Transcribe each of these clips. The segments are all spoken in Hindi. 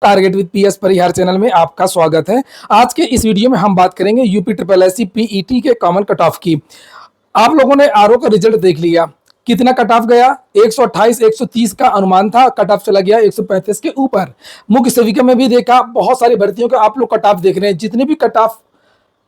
Target with PS Parihar channel में आपका स्वागत है। आज के इस वीडियो में हम बात करेंगे यूपी ट्रिपल एससी पीईटी के कॉमन कट ऑफ की। आप लोगों ने आरओ का रिजल्ट देख लिया, कितना कट ऑफ गया? 128 130 का अनुमान था, कट ऑफ चला गया 135 के ऊपर। मुख्य सेविका में भी देखा, बहुत सारी भर्तियों का आप लोग कट ऑफ देख रहे हैं। जितने भी कट ऑफ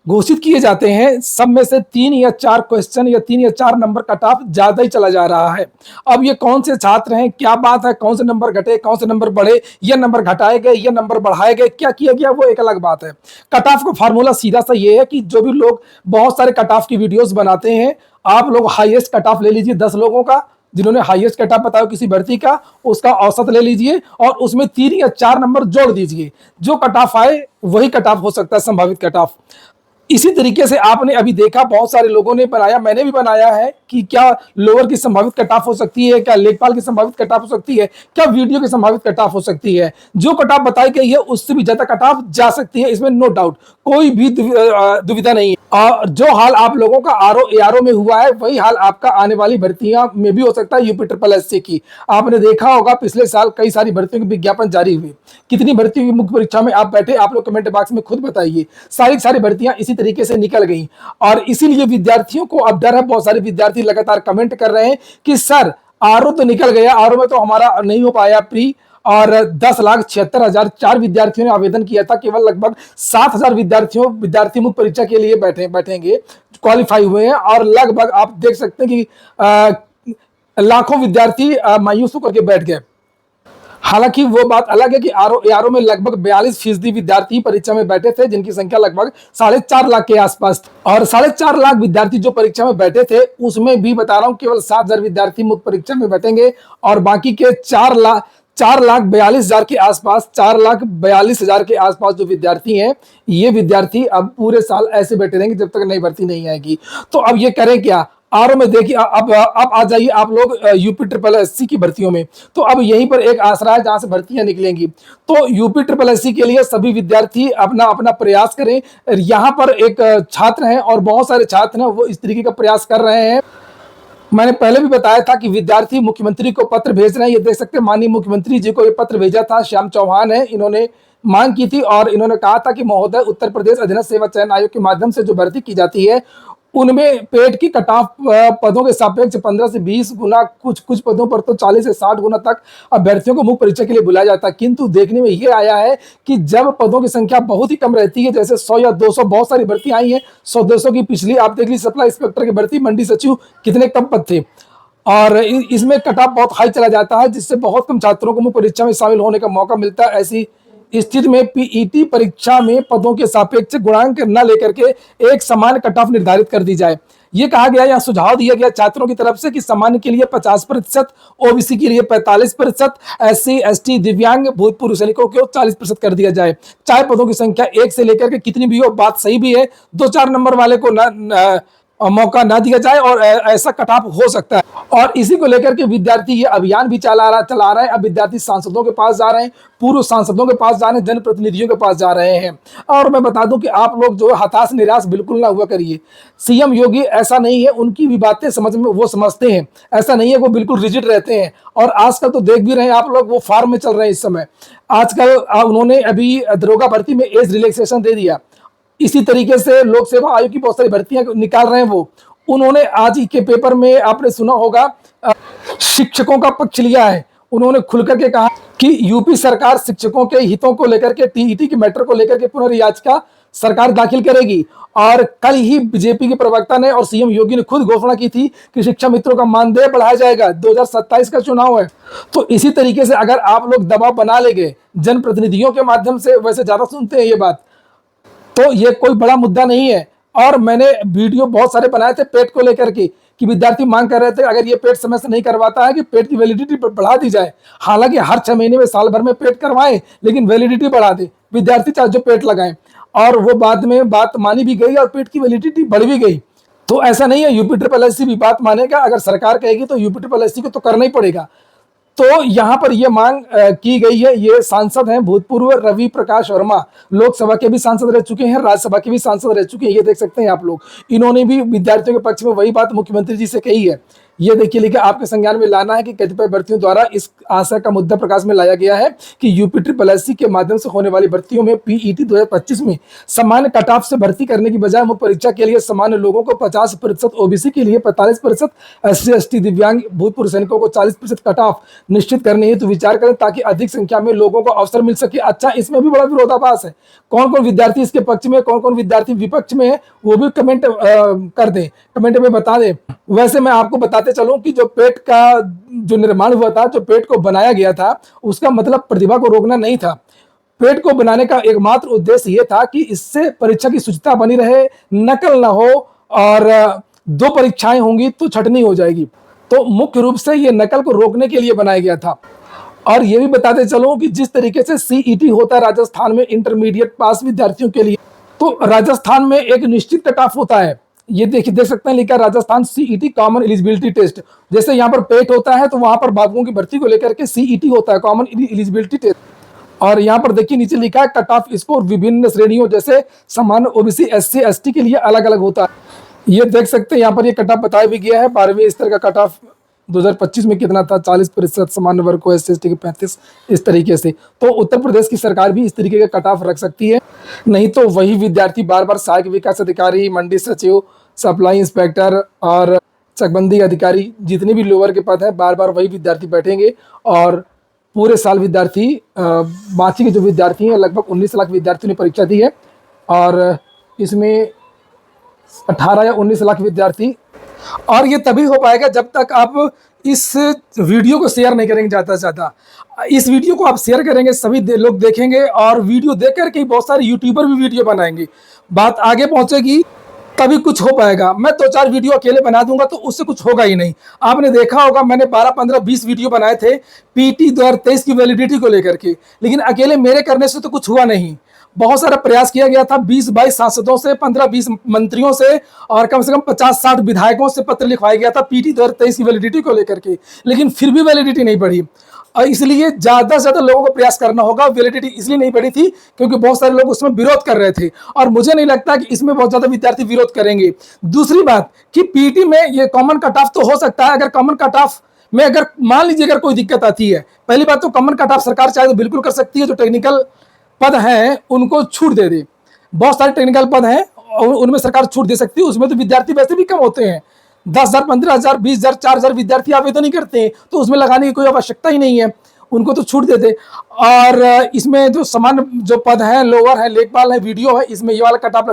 घोषित किए जाते हैं सब में से 3 या 4 क्वेश्चन या 3 या 4 नंबर कट ऑफ ज्यादा ही चला जा रहा है। अब ये कौन से छात्र हैं, क्या बात है, कौन से नंबर घटे, कौन से नंबर बढ़े, ये नंबर घटाए गए, ये नंबर बढ़ाए गए, क्या किया गया वो एक अलग बात है। कट ऑफ का फार्मूला सीधा सा ये है कि जो भी लोग बहुत सारे कट ऑफ की वीडियोस बनाते हैं, आप लोग हाईएस्ट कट ऑफ ले लीजिए 10 लोगों का, जिन्होंने हाईएस्ट कट ऑफ बताया किसी भर्ती का, उसका औसत ले लीजिए और उसमें 3 या 4 नंबर जोड़ दीजिए। जो कट ऑफ आए वही कट ऑफ हो सकता है, संभावित कट ऑफ। इसी तरीके से आपने अभी देखा, बहुत सारे लोगों ने बनाया, मैंने भी बनाया है कि क्या लोअर की संभावित कट ऑफ हो सकती है, क्या लेखपाल की संभावित कट ऑफ हो सकती है, क्या वीडियो की संभावित कट ऑफ हो सकती है। जो कट ऑफ बताई गई है उससे भी ज्यादा कट ऑफ जा सकती है, इसमें नो डाउट, कोई भी दुविधा नहीं है। और जो हाल आप लोगों का आरओ एआरओ में हुआ है वही हाल आपका आने वाली भर्तियां में भी हो सकता है। यूपी ट्रिपल एससी की आपने देखा होगा, पिछले साल कई सारी भर्तियों के विज्ञापन जारी हुए। कितनी भर्तियों की मुख्य परीक्षा में आप बैठे, आप लोग कमेंट बॉक्स में खुद बताइए। सारी भर्तियां इसी तरीके से निकल गई और इसीलिए विद्यार्थियों को अब डर है। बहुत सारे विद्यार्थी लगातार कमेंट कर रहे हैं कि सर आरओ तो निकल गया, आरओ में तो हमारा नहीं हो पाया प्री, और 10,76,000 4 विद्यार्थियों ने आवेदन किया था। केवल लगभग 7,000 विद्यार्थी मुख्य परीक्षा के लिए बैठेंगे, क्वालिफाई हुए हैं और लगभग आप देख सकते हैं कि लाखों विद्यार्थी मायूस होकर के बैठ गए। हालांकि वो बात अलग है कि आरओ में लगभग 42% विद्यार्थी परीक्षा में बैठे थे, जिनकी संख्या लगभग 4.5 लाख के आसपास। और 4.5 लाख विद्यार्थी जो परीक्षा में बैठे थे उसमें भी बता रहा हूं केवल 7,000 विद्यार्थी मुख्य परीक्षा में बैठेंगे और बाकी के 4,42,000 के आसपास, 4,42,000 के आसपास जो विद्यार्थी हैं, ये विद्यार्थी अब पूरे साल ऐसे बैठे रहेंगे जब तक नई भर्ती नहीं आएगी। तो अब ये करें क्या? आरओ में देखिए, अब आ जाइए आप लोग यूपी ट्रिपल एससी की भर्तियों में। तो अब यहीं पर एक आसरा है जहां से भर्तियां निकलेंगी। तो यूपी ट्रिपल एससी के लिए सभी विद्यार्थी अपना अपना प्रयास करें। यहाँ पर एक छात्र हैं और बहुत सारे छात्र हैं वो इस तरीके का प्रयास कर रहे हैं। मैंने पहले भी बताया था कि विद्यार्थी मुख्यमंत्री को पत्र भेज रहे हैं। ये देख सकते हैं, माननीय मुख्यमंत्री जी को ये पत्र भेजा था, श्याम चौहान है, इन्होंने मांग की थी और इन्होंने कहा था कि महोदय, उत्तर प्रदेश अधीनस्थ सेवा चयन आयोग के माध्यम से जो भर्ती की जाती है उनमें पेट की कट ऑफ पदों के सापेक्ष 15 से 20 गुना, कुछ पदों पर तो 40 से 60 गुना तक अभ्यर्थियों को मुख्य परीक्षा के लिए बुलाया जाता है। किंतु देखने में ये आया है कि जब पदों की संख्या बहुत ही कम रहती है, जैसे 100 या 200, बहुत सारी भर्ती आई है, 100-200 की पिछली आप देख ली सप्लाई इंस्पेक्टर की भर्ती, मंडी सचिव, कितने कम पद थे और इसमें कट ऑफ बहुत हाई चला जाता है, जिससे बहुत कम छात्रों को मुख्य परीक्षा में शामिल होने का मौका मिलता है। ऐसी स्थिति में पीईटी परीक्षा में पदों के सापेक्ष गुणांक न लेकर के एक समान कट ऑफ निर्धारित कर दी जाए। ये कहा गया या सुझाव दिया गया छात्रों की तरफ से कि सामान्य के लिए 50%, ओबीसी के लिए 45%, एससी एसटी दिव्यांग भूतपूर्व सैनिकों को 40% कर दिया जाए। चाहे पदों की संख्या 1 से लेकर के कितनी भी हो, बात सही भी है। 2-4 नंबर वाले को मौका ना दिया जाए और ऐसा कट ऑफ हो सकता है। और इसी को लेकर के विद्यार्थी ये अभियान भी चला रहे हैं। अब विद्यार्थी सांसदों के पास जा रहे हैं, पूर्व सांसदों के पास जा रहे हैं, जनप्रतिनिधियों के पास जा रहे हैं। और मैं बता दूं कि आप लोग जो हताश निराश बिल्कुल ना हुआ करिए। सीएम योगी ऐसा नहीं है, उनकी भी बातें समझ में वो समझते हैं, ऐसा नहीं है वो बिल्कुल रिजिड रहते हैं। और आजकल तो देख भी रहे हैं आप लोग, वो फॉर्म में चल रहे हैं इस समय। आजकल उन्होंने अभी दरोगा भर्ती में एज रिलैक्सेशन दे दिया। इसी तरीके से लोक सेवा आयोग की बहुत सारी भर्तियां निकाल रहे हैं वो। उन्होंने आज के पेपर में आपने सुना होगा, शिक्षकों का पक्ष लिया है। उन्होंने खुलकर के कहा कि यूपी सरकार शिक्षकों के हितों को लेकर के, टीईटी के मैटर को लेकर के पुनर्याचिका सरकार दाखिल करेगी। और कल ही बीजेपी के प्रवक्ता ने और सीएम योगी ने खुद घोषणा की थी कि शिक्षा मित्रों का मानदेय बढ़ाया जाएगा। 2027 का चुनाव है, तो इसी तरीके से अगर आप लोग दबाव बना लेंगे जनप्रतिनिधियों के माध्यम से, वैसे ज्यादा सुनते हैं ये बात, तो ये कोई बड़ा मुद्दा नहीं है। और मैंने वीडियो बहुत सारे बनाए थे पेट को लेकर के, कि विद्यार्थी मांग कर रहे थे अगर ये पेट समय से नहीं करवाता है कि पेट की वैलिडिटी बढ़ा दी जाए। हालांकि हर 6 महीने में, साल भर में पेट करवाएं, लेकिन वैलिडिटी बढ़ा दे, विद्यार्थी चाहे जो पेट लगाएं। और वो बाद में बात मानी भी गई और पेट की वैलिडिटी बढ़ भी गई। तो ऐसा नहीं है यूपी ट्रिपल एससी भी बात मानेगा, अगर सरकार कहेगी तो यूपी ट्रिपल एससी को तो करना ही पड़ेगा। तो यहाँ पर यह मांग की गई है। ये सांसद हैं भूतपूर्व रवि प्रकाश वर्मा, लोकसभा के भी सांसद रह चुके हैं, राज्यसभा के भी सांसद रह चुके हैं। ये देख सकते हैं आप लोग, इन्होंने भी विद्यार्थियों के पक्ष में वही बात मुख्यमंत्री जी से कही है ये देखिए लिखा, आपके संज्ञान में लाना है कि कतिपय भर्तियों द्वारा इस आशय का मुद्दा प्रकाश में लाया गया है कि यूपी ट्रिपल एससी के माध्यम से होने वाली भर्तियों में पीईटी 2025 में सामान्य कट ऑफ से भर्ती करने की बजाय मुख्य परीक्षा के लिए सामान्य लोगों को 50%, ओबीसी के लिए 45%, एससी एसटी दिव्यांग भूतपूर्व सैनिकों को 40% कट ऑफ निश्चित करने हेतु विचार करें ताकि अधिक संख्या में लोगों को अवसर मिल सके। अच्छा, इसमें भी बड़ा विरोधाभास है। कौन कौन विद्यार्थी इसके पक्ष में, कौन कौन विद्यार्थी विपक्ष में है, वो भी कमेंट कर दें, कमेंट में बता दें। वैसे मैं आपको बताते चलूं कि जो पेट का जो निर्माण हुआ था, जो पेट को बनाया गया था, उसका मतलब प्रतिभा को रोकना नहीं था। पेट को बनाने का एकमात्र उद्देश्य यह था कि इससे परीक्षा की शुचिता बनी रहे, नकल ना हो, और 2 परीक्षाएं होंगी तो छटनी हो जाएगी। तो मुख्य रूप से ये नकल को रोकने के लिए बनाया गया था। और ये भी बताते चलूं कि जिस तरीके से सीईटी होता है राजस्थान में इंटरमीडिएट पास विद्यार्थियों के लिए, तो राजस्थान में एक निश्चित कट ऑफ होता है। ये देखिए, देख सकते हैं लिखा Rajasthan CET common eligibility test. जैसे यहाँ पर पेट होता है तो वहां पर बाबुओं की भर्ती को लेकर के सीईटी होता है, कॉमन एलिजिबिलिटी टेस्ट। और यहाँ पर देखिए नीचे लिखा है कट ऑफ स्कोर विभिन्न श्रेणियों जैसे सामान्य, ओबीसी, एससी एसटी के लिए अलग अलग होता है। ये देख सकते हैं यहाँ पर ये कट ऑफ बताया भी गया है। 12वीं स्तर का कट ऑफ 2025 में कितना था, 40%, सामान्य वर्ग को एससी एसटी के 35, इस तरीके से। तो उत्तर प्रदेश की सरकार भी इस तरीके का कट ऑफ रख सकती है, नहीं तो वही विद्यार्थी बार बार सहायक विकास अधिकारी, मंडी सचिव, सप्लाई इंस्पेक्टर और चकबंदी अधिकारी, जितने भी लोअर के पद हैं, बार बार वही विद्यार्थी बैठेंगे। और पूरे साल विद्यार्थी, बाकी के जो विद्यार्थी हैं, लगभग 19 लाख विद्यार्थियों ने परीक्षा दी है, और इसमें 18 या 19 लाख विद्यार्थी। और ये तभी हो पाएगा जब तक आप इस वीडियो को शेयर नहीं करेंगे ज़्यादा से ज़्यादा। इस वीडियो को आप शेयर करेंगे, सभी लोग देखेंगे, और वीडियो देख करके बहुत सारे यूट्यूबर भी वीडियो बनाएंगे, बात आगे पहुंचेगी, तभी कुछ हो पाएगा। मैं 2-4 वीडियो अकेले बना दूंगा तो उससे कुछ होगा ही नहीं। आपने देखा होगा मैंने 12, 15, 20 वीडियो बनाए थे पीटी 2023 की वैलिडिटी को लेकर के, लेकिन अकेले मेरे करने से तो कुछ हुआ नहीं। बहुत सारा प्रयास किया गया था, 20-22 सांसदों से, 15-20 मंत्रियों से, और कम से कम 50-60 विधायकों से पत्र लिखवाया गया था पीटी 2023 की वैलिडिटी को लेकर के, लेकिन फिर भी वैलिडिटी नहीं बढ़ी। और इसलिए ज़्यादा से ज़्यादा लोगों को प्रयास करना होगा। वैलिडिटी इसलिए नहीं बढ़ी थी क्योंकि बहुत सारे लोग उसमें विरोध कर रहे थे, और मुझे नहीं लगता कि इसमें बहुत ज़्यादा विद्यार्थी विरोध करेंगे। दूसरी बात कि पीटी में ये कॉमन कट ऑफ तो हो सकता है, अगर कॉमन कट ऑफ में अगर मान लीजिए अगर कोई दिक्कत आती है, पहली बात तो कॉमन कट ऑफ सरकार चाहे तो बिल्कुल कर सकती है, जो टेक्निकल पद हैं उनको छूट दे दे। बहुत सारे टेक्निकल पद हैं उनमें सरकार छूट दे सकती है, उसमें तो विद्यार्थी वैसे भी कम होते हैं, 10,000, 15,000, 20,000, 4,000 विद्यार्थी आवेदन नहीं करते हैं, तो उसमें लगाने की कोई आवश्यकता ही नहीं है, उनको तो छूट दे दे। और इसमें जो सामान्य जो पद हैं, लोअर है, लेखपाल है, वीडियो है, इसमें ये वाला कट ऑफ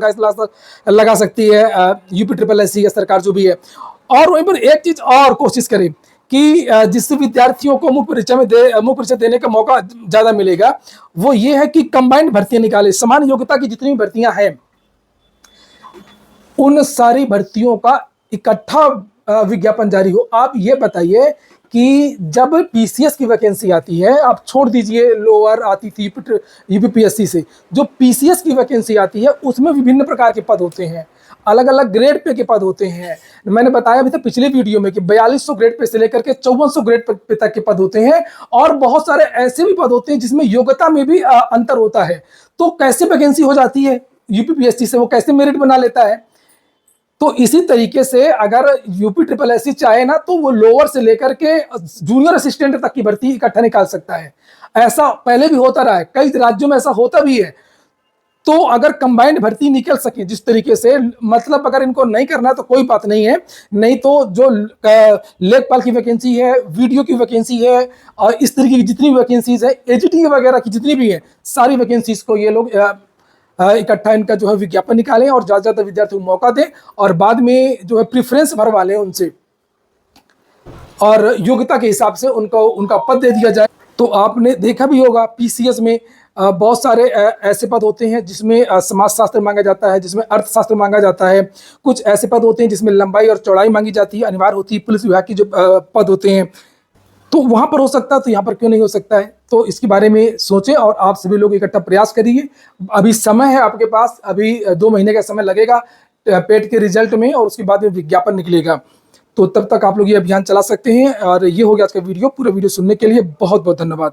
लगा सकती है यूपी ट्रिपल एससी सरकार जो भी है। और वहीं पर एक चीज और कोशिश करें कि जिससे विद्यार्थियों को मुख्य परीक्षा देने का मौका ज्यादा मिलेगा, वो ये है कि कंबाइंड भर्तियां निकाले। समान योग्यता की जितनी भर्तियां हैं उन सारी भर्तियों का इकट्ठा विज्ञापन जारी हो। आप ये बताइए कि जब पीसीएस की वैकेंसी आती है, आप छोड़ दीजिए लोअर आती थी यूपीपीएससी से, जो पीसीएस की वैकेंसी आती है उसमें विभिन्न प्रकार के पद होते हैं, अलग अलग ग्रेड पे के पद होते हैं। मैंने बताया भी था पिछले वीडियो में कि 4200 ग्रेड पे से लेकर के 5400 ग्रेड पे तक के पद होते हैं, और बहुत सारे ऐसे भी पद होते हैं जिसमें योग्यता में भी अंतर होता है। तो कैसे वैकेंसी हो जाती है यूपीपीएससी से, वो कैसे मेरिट बना लेता है। तो इसी तरीके से अगर यूपी ट्रिपल एससी चाहे ना, तो वो लोअर से लेकर के जूनियर असिस्टेंट तक की भर्ती इकट्ठा निकाल सकता है। ऐसा पहले भी होता रहा है, कई राज्यों में ऐसा होता भी है। तो अगर कंबाइंड भर्ती निकल सके जिस तरीके से, मतलब अगर इनको नहीं करना तो कोई बात नहीं है, नहीं तो जो लेखपाल की वैकेंसी है, वीडियो की वैकेंसी है, और इस तरीके की जितनी वैकेंसीज है, एजीटी वगैरह की जितनी भी है, सारी वैकेंसीज को ये लोग इकट्ठा इनका जो है विज्ञापन निकालें और ज़्यादा से ज़्यादा विद्यार्थियों को मौका दें, और बाद में जो है प्रेफरेंस भरवा लें उनसे, और योग्यता के हिसाब से उनका पद दे दिया जाए। तो आपने देखा भी होगा पीसीएस में बहुत सारे ऐसे पद होते हैं जिसमें समाजशास्त्र मांगा जाता है, जिसमें अर्थशास्त्र मांगा जाता है। कुछ ऐसे पद होते हैं जिसमें लंबाई और चौड़ाई मांगी जाती है, अनिवार्य होती है। पुलिस विभाग की जो पद होते हैं, तो वहाँ पर हो सकता है, तो यहाँ पर क्यों नहीं हो सकता है। तो इसके बारे में सोचें और आप सभी लोग इकट्ठा प्रयास करिए। अभी समय है आपके पास, अभी 2 महीने का समय लगेगा पेट के रिजल्ट में, और उसके बाद में विज्ञापन निकलेगा। तो तब तक आप लोग ये अभियान चला सकते हैं। और ये हो गया आज का वीडियो। पूरा वीडियो सुनने के लिए बहुत बहुत धन्यवाद।